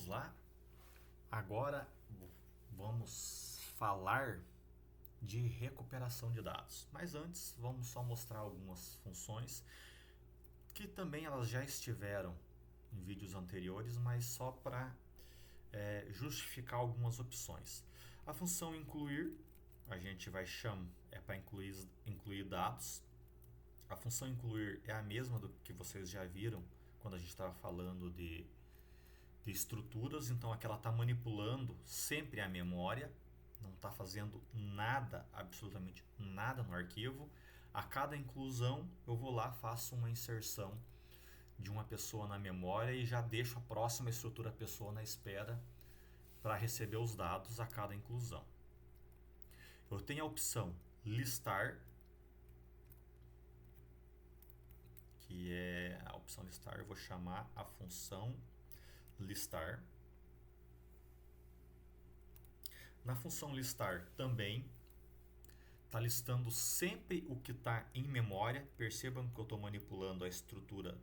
vamos lá. Agora vamos falar de recuperação de dados. Mas antes, vamos só mostrar algumas funções que também elas já estiveram em vídeos anteriores, mas só para justificar algumas opções. A função incluir, a gente vai chamar, é para incluir dados. A função incluir é a mesma do que vocês já viram quando a gente estava falando de estruturas, então aqui ela está manipulando sempre a memória, não está fazendo nada, absolutamente nada no arquivo. A cada inclusão eu vou lá, faço uma inserção de uma pessoa na memória e já deixo a próxima estrutura pessoa na espera para receber os dados a cada inclusão. Eu tenho a opção listar, que é a opção listar, eu vou chamar a função listar. Na função listar também está listando sempre o que está em memória. Percebam que eu estou manipulando a estrutura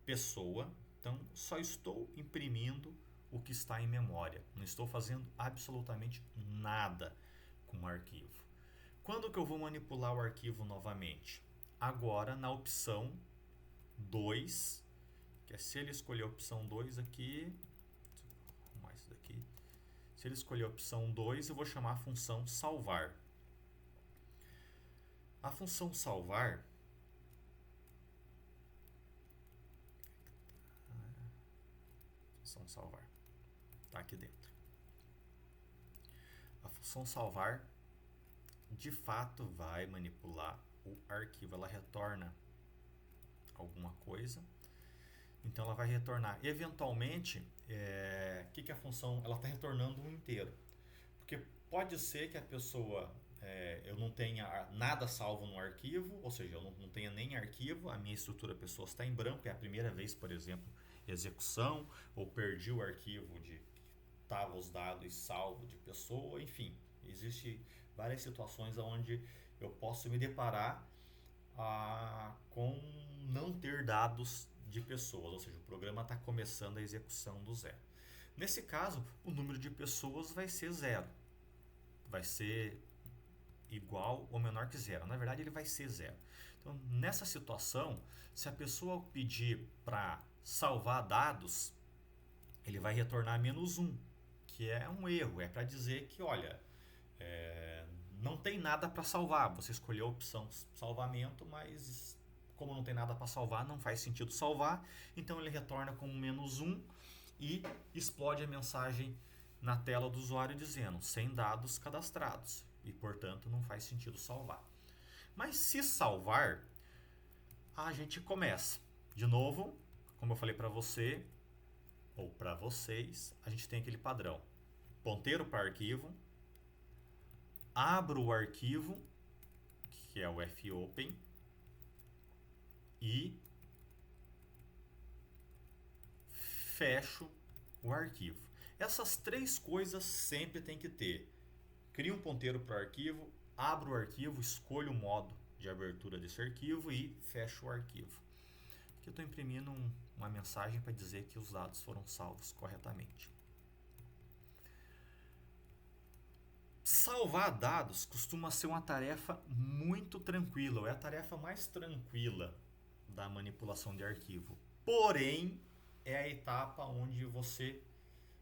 pessoa, então só estou imprimindo o que está em memória, não estou fazendo absolutamente nada com o arquivo. Quando que eu vou manipular o arquivo novamente? Agora na opção 2, que é se ele escolher a opção 2 aqui, vou arrumar isso daqui. Se ele escolher a opção 2, eu vou chamar a função salvar. A função salvar está aqui dentro. A função salvar de fato vai manipular o arquivo, ela retorna alguma coisa. Então ela vai retornar eventualmente que a função ela está retornando um inteiro, porque pode ser que a pessoa eu não tenha nada salvo no arquivo, ou seja, eu não tenha nem arquivo, a minha estrutura pessoa está em branco, é a primeira vez, por exemplo, execução, ou perdi o arquivo de estava os dados salvo de pessoa, enfim, existe várias situações onde eu posso me deparar com não ter dados de pessoas, ou seja, o programa está começando a execução do zero. Nesse caso, o número de pessoas vai ser zero, vai ser igual ou menor que zero. Na verdade, ele vai ser zero. Então, nessa situação, se a pessoa pedir para salvar dados, ele vai retornar -1, que é um erro, é para dizer que, olha, não tem nada para salvar. Você escolheu a opção salvamento, mas como não tem nada para salvar, não faz sentido salvar. Então ele retorna com -1 e explode a mensagem na tela do usuário dizendo sem dados cadastrados e, portanto, não faz sentido salvar. Mas se salvar, a gente começa. De novo, como eu falei para você ou para vocês, a gente tem aquele padrão. Ponteiro para arquivo, abro o arquivo, que é o fopen, e fecho o arquivo. Essas três coisas sempre tem que ter. Crio um ponteiro para o arquivo, abro o arquivo, escolho o modo de abertura desse arquivo e fecho o arquivo. Aqui eu estou imprimindo uma mensagem para dizer que os dados foram salvos corretamente. Salvar dados costuma ser uma tarefa muito tranquila, ou é a tarefa mais tranquila da manipulação de arquivo. Porém, é a etapa onde você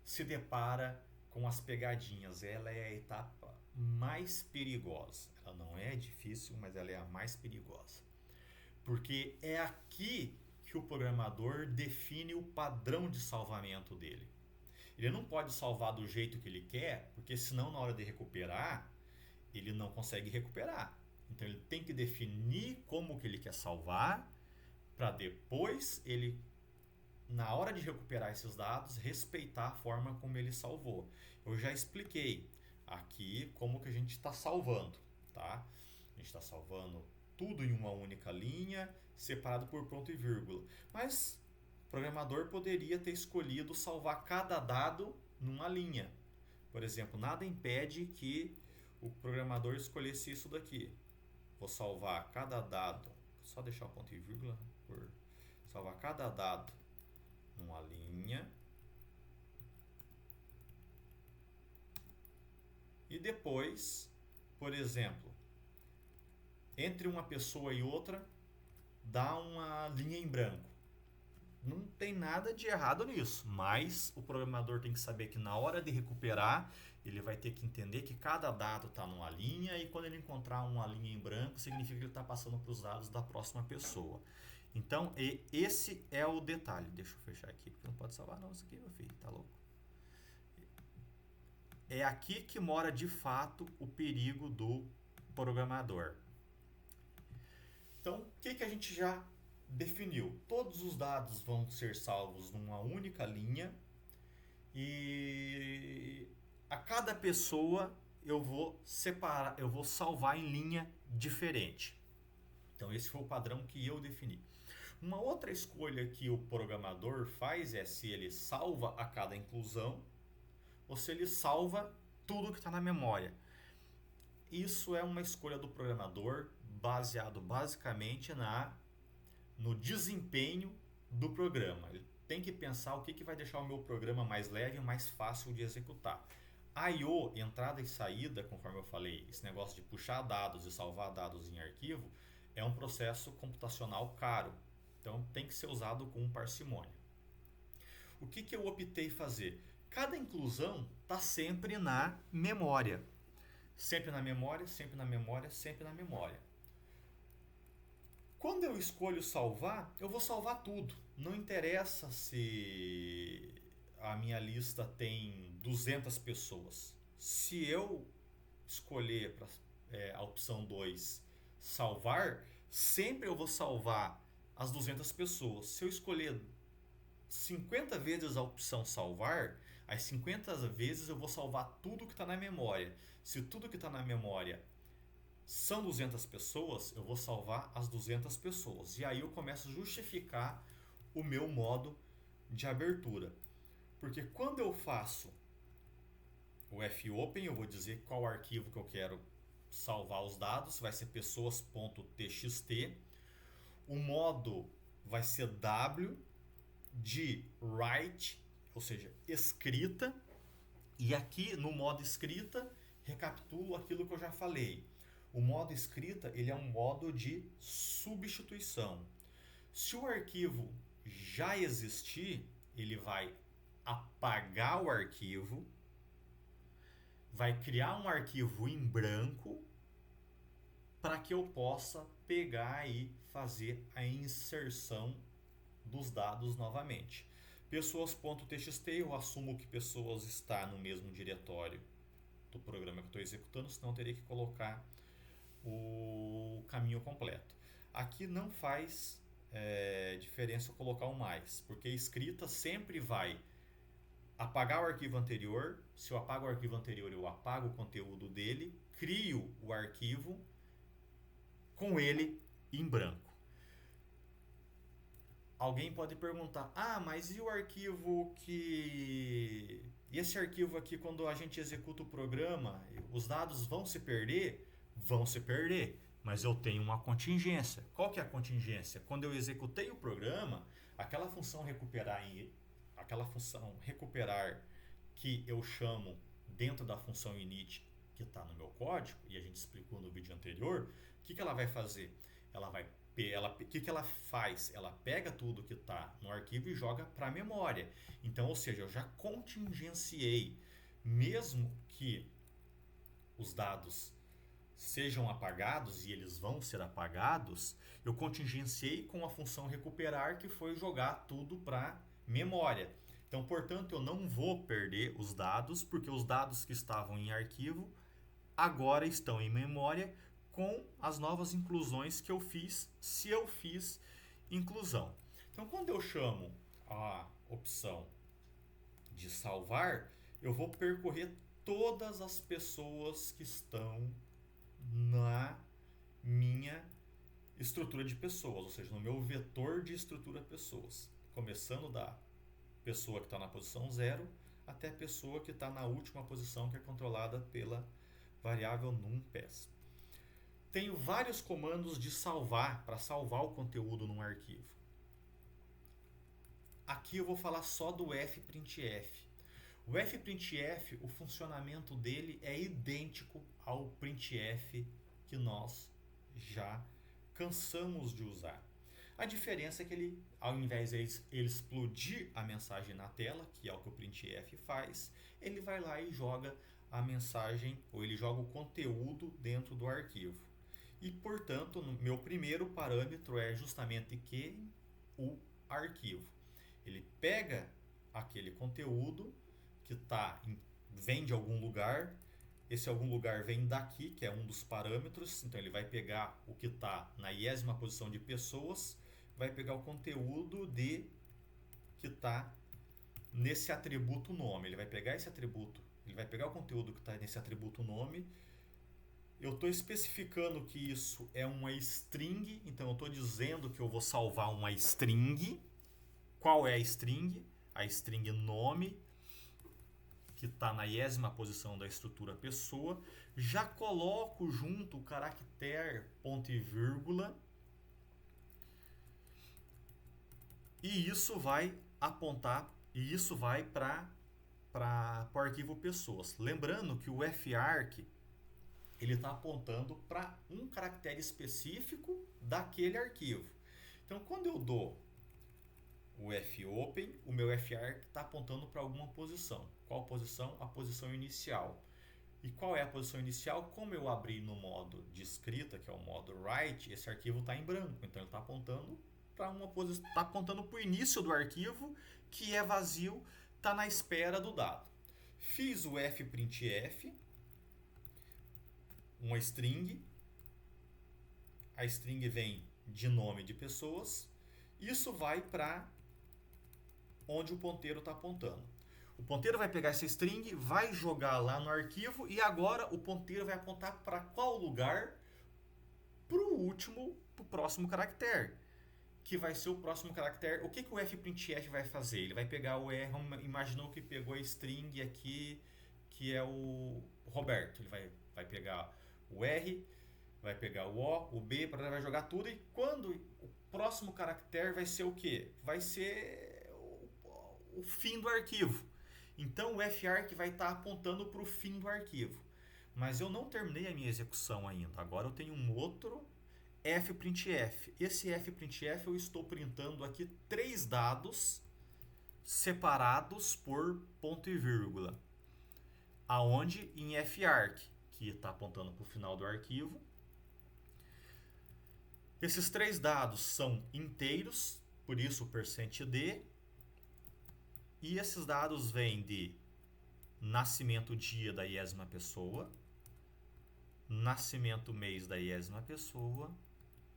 se depara com as pegadinhas. Ela é a etapa mais perigosa. Ela não é difícil, mas ela é a mais perigosa. Porque é aqui que o programador define o padrão de salvamento dele. Ele não pode salvar do jeito que ele quer, porque senão na hora de recuperar, ele não consegue recuperar. Então ele tem que definir como que ele quer salvar, para depois ele, na hora de recuperar esses dados, respeitar a forma como ele salvou. Eu já expliquei aqui como que a gente está salvando, tá? A gente está salvando tudo em uma única linha, separado por ponto e vírgula. Mas o programador poderia ter escolhido salvar cada dado numa linha. Por exemplo, nada impede que o programador escolhesse isso daqui. Vou salvar cada dado, só deixar o ponto e vírgula, salvar cada dado numa linha depois, por exemplo, entre uma pessoa e outra, dá uma linha em branco. Não tem nada de errado nisso, mas o programador tem que saber que na hora de recuperar, ele vai ter que entender que cada dado está numa linha e quando ele encontrar uma linha em branco, significa que ele está passando para os dados da próxima pessoa. Então, esse é o detalhe. Deixa eu fechar aqui, porque não pode salvar não isso aqui, meu filho, tá louco? É aqui que mora de fato o perigo do programador. Então, o que a gente já definiu? Todos os dados vão ser salvos numa única linha e a cada pessoa eu vou separar, eu vou salvar em linha diferente. Então, esse foi o padrão que eu defini. Uma outra escolha que o programador faz é se ele salva a cada inclusão ou se ele salva tudo que está na memória. Isso é uma escolha do programador baseado basicamente no desempenho do programa. Ele tem que pensar o que vai deixar o meu programa mais leve e mais fácil de executar. I/O, entrada e saída, conforme eu falei, esse negócio de puxar dados e salvar dados em arquivo, é um processo computacional caro. Então tem que ser usado com parcimônia. O que eu optei fazer? Cada inclusão está sempre na memória. Sempre na memória, sempre na memória, sempre na memória. Quando eu escolho salvar, eu vou salvar tudo. Não interessa se a minha lista tem 200 pessoas. Se eu escolher a opção 2 salvar, sempre eu vou salvar as 200 pessoas. Se eu escolher 50 vezes a opção salvar, as 50 vezes eu vou salvar tudo que está na memória. Se tudo que está na memória são 200 pessoas, eu vou salvar as 200 pessoas. E aí eu começo a justificar o meu modo de abertura. Porque quando eu faço o fopen, eu vou dizer qual arquivo que eu quero salvar os dados, vai ser pessoas.txt. O modo vai ser W de write, ou seja, escrita. E aqui no modo escrita, recapitulo aquilo que eu já falei. O modo escrita, ele é um modo de substituição. Se o arquivo já existir, ele vai apagar o arquivo, vai criar um arquivo em branco para que eu possa pegar e fazer a inserção dos dados novamente. Pessoas.txt, eu assumo que pessoas está no mesmo diretório do programa que eu estou executando, senão eu teria que colocar o caminho completo. Aqui não faz diferença eu colocar o mais, porque a escrita sempre vai apagar o arquivo anterior. Se eu apago o arquivo anterior, eu apago o conteúdo dele, crio o arquivo com ele em branco. Alguém pode perguntar, mas e o arquivo que... E esse arquivo aqui, quando a gente executa o programa, os dados vão se perder? Vão se perder, mas eu tenho uma contingência. Qual que é a contingência? Quando eu executei o programa, aquela função recuperar que eu chamo dentro da função init que está no meu código, e a gente explicou no vídeo anterior, o que ela vai fazer? O que ela faz? Ela pega tudo que está no arquivo e joga para a memória. Então, ou seja, eu já contingenciei, mesmo que os dados sejam apagados, e eles vão ser apagados, eu contingenciei com a função recuperar, que foi jogar tudo para memória. Então, portanto, eu não vou perder os dados, porque os dados que estavam em arquivo agora estão em memória com as novas inclusões que eu fiz, se eu fiz inclusão. Então, quando eu chamo a opção de salvar, eu vou percorrer todas as pessoas que estão na minha estrutura de pessoas, ou seja, no meu vetor de estrutura pessoas, começando da pessoa que está na posição 0 até a pessoa que está na última posição, que é controlada pela variável num_pes. Tenho vários comandos de salvar, para salvar o conteúdo num arquivo. Aqui eu vou falar só do fprintf. O fprintf, o funcionamento dele é idêntico ao printf que nós já cansamos de usar. A diferença é que ele, ao invés de ele explodir a mensagem na tela, que é o que o printf faz, ele vai lá e joga a mensagem, ou ele joga o conteúdo dentro do arquivo. E, portanto, meu primeiro parâmetro é justamente que o arquivo. Ele pega aquele conteúdo que vem de algum lugar. Esse algum lugar vem daqui, que é um dos parâmetros. Então ele vai pegar o que está na 10ª posição de pessoas, vai pegar o conteúdo que está nesse atributo nome. Ele vai pegar esse atributo, ele vai pegar o conteúdo que está nesse atributo nome. Eu estou especificando que isso é uma string, então eu estou dizendo que eu vou salvar uma string. Qual é a string? A string nome, que está na 10ª posição da estrutura pessoa. Já coloco junto o caractere ponto e vírgula. E isso vai apontar, e isso vai para o arquivo pessoas. Lembrando que o farc ele está apontando para um caractere específico daquele arquivo. Então, quando eu dou o fopen, o meu farc está apontando para alguma posição. Qual posição? A posição inicial. E qual é a posição inicial? Como eu abri no modo de escrita, que é o modo write, esse arquivo está em branco. Então, ele está apontando para uma posição, está apontando para o início do arquivo, que é vazio, está na espera do dado. Fiz o fprintf, uma string. A string vem de nome de pessoas. Isso vai para onde o ponteiro está apontando. O ponteiro vai pegar essa string, vai jogar lá no arquivo e agora o ponteiro vai apontar para qual lugar? Para o próximo caractere, que vai ser o próximo caractere. O que o fprintf vai fazer? Ele vai pegar o R, imaginou que pegou a string aqui, que é o Roberto. Ele vai pegar o R, vai pegar o O, o B, vai jogar tudo, e quando o próximo caractere vai ser o quê? Vai ser o fim do arquivo. Então o farc vai estar apontando para o fim do arquivo. Mas eu não terminei a minha execução ainda. Agora eu tenho um outro fprintf. Esse fprintf eu estou printando aqui 3 dados separados por ponto e vírgula. Aonde? Em farc, que está apontando para o final do arquivo. Esses 3 dados são inteiros, por isso o %d. E esses dados vêm de nascimento dia da 10ª pessoa, nascimento mês da 10ª pessoa,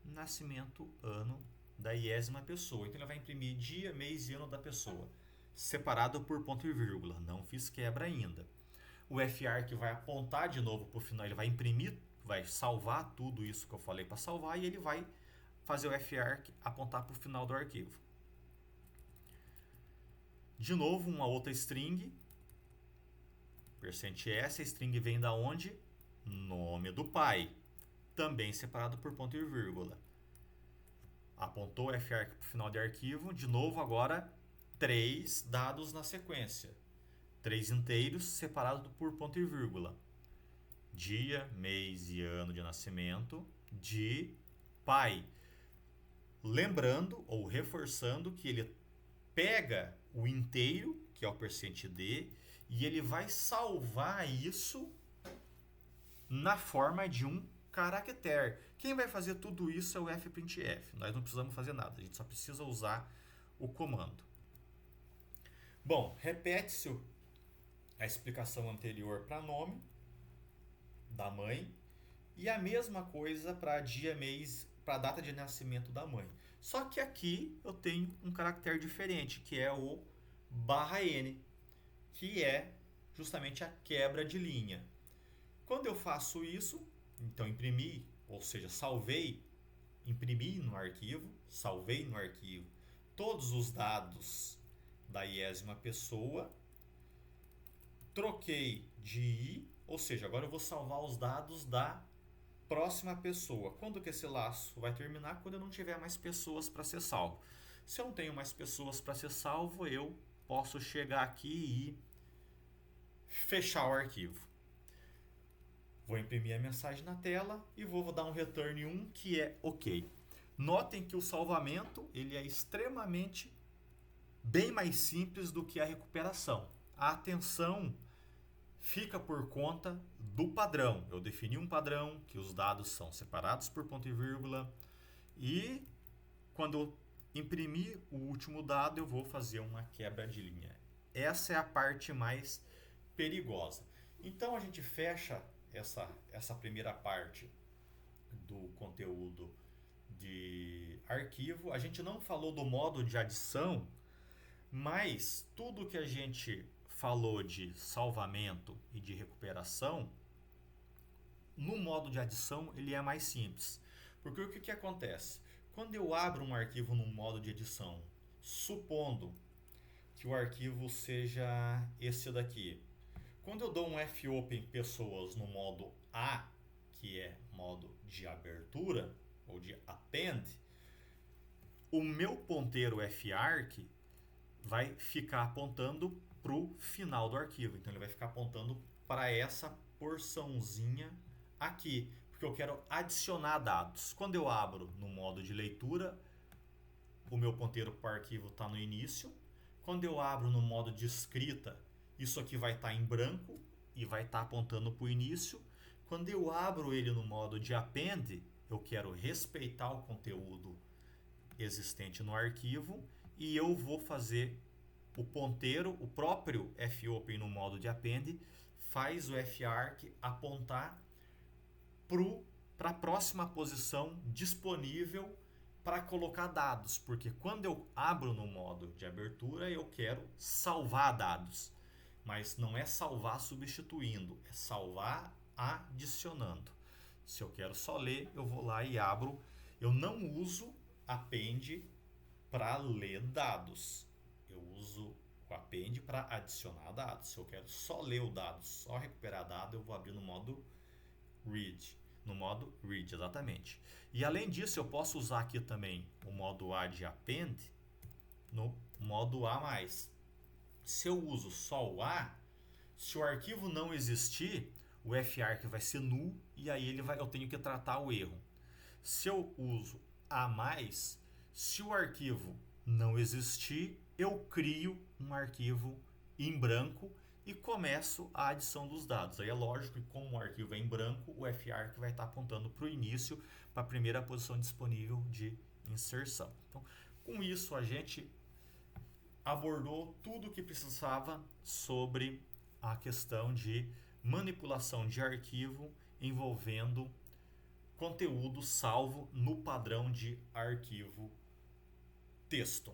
nascimento ano da 10ª pessoa. Então ele vai imprimir dia, mês e ano da pessoa, separado por ponto e vírgula. Não fiz quebra ainda. O farc vai apontar de novo para o final, ele vai imprimir, vai salvar tudo isso que eu falei para salvar, e ele vai fazer o farc apontar para o final do arquivo. De novo, uma outra string, %s, a string vem da onde? Nome do pai, também separado por ponto e vírgula. Apontou o farc para o final de arquivo, de novo agora 3 dados na sequência, 3 inteiros separados por ponto e vírgula. Dia, mês e ano de nascimento de pai. Lembrando ou reforçando que ele pega o inteiro, que é o %d, e ele vai salvar isso na forma de um caractere. Quem vai fazer tudo isso é o fprintf. Nós não precisamos fazer nada, a gente só precisa usar o comando. Bom, repete-se a explicação anterior para nome da mãe e a mesma coisa para dia, mês, para data de nascimento da mãe. Só que aqui eu tenho um caractere diferente, que é o /n, que é justamente a quebra de linha. Quando eu faço isso, então imprimi, ou seja, imprimi no arquivo, salvei no arquivo todos os dados da 10ª pessoa, troquei de i, ou seja, agora eu vou salvar os dados da próxima pessoa. Quando que esse laço vai terminar? Quando eu não tiver mais pessoas para ser salvo. Se eu não tenho mais pessoas para ser salvo, eu posso chegar aqui e fechar o arquivo. Vou imprimir a mensagem na tela e vou dar um return 1 que é OK. Notem que o salvamento ele é extremamente bem mais simples do que a recuperação. A atenção fica por conta do padrão. Eu defini um padrão que os dados são separados por ponto e vírgula e quando eu imprimir o último dado eu vou fazer uma quebra de linha. Essa é a parte mais perigosa. Então a gente fecha essa primeira parte do conteúdo de arquivo. A gente não falou do modo de adição, mas tudo que a gente falou de salvamento e de recuperação, no modo de adição ele é mais simples. Porque o que acontece? Quando eu abro um arquivo no modo de edição, supondo que o arquivo seja esse daqui, quando eu dou um fopen pessoas no modo A, que é modo de abertura ou de append, o meu ponteiro farc vai ficar apontando para o final do arquivo. Então ele vai ficar apontando para essa porçãozinha aqui, porque eu quero adicionar dados. Quando eu abro no modo de leitura, o meu ponteiro para o arquivo está no início. Quando eu abro no modo de escrita, isso aqui vai estar em branco e vai estar apontando para o início. Quando eu abro ele no modo de append, eu quero respeitar o conteúdo existente no arquivo e eu vou fazer o ponteiro, o próprio fopen no modo de append, faz o farc apontar para a próxima posição disponível para colocar dados, porque quando eu abro no modo de abertura eu quero salvar dados, mas não é salvar substituindo, é salvar adicionando. Se eu quero só ler, eu vou lá e abro. Eu não uso append para ler dados, eu uso o append para adicionar dados. Se eu quero só ler o dado, só recuperar dado, eu vou abrir no modo read. No modo read, exatamente. E além disso, eu posso usar aqui também o modo A de append no modo A+. Se eu uso só o A, se o arquivo não existir, o farc vai ser null e aí eu tenho que tratar o erro. Se eu uso A+, se o arquivo não existir, eu crio um arquivo em branco e começo a adição dos dados. Aí é lógico que como o arquivo é em branco, o farc vai estar apontando para o início, para a primeira posição disponível de inserção. Então, com isso a gente abordou tudo o que precisava sobre a questão de manipulação de arquivo envolvendo conteúdo salvo no padrão de arquivo texto.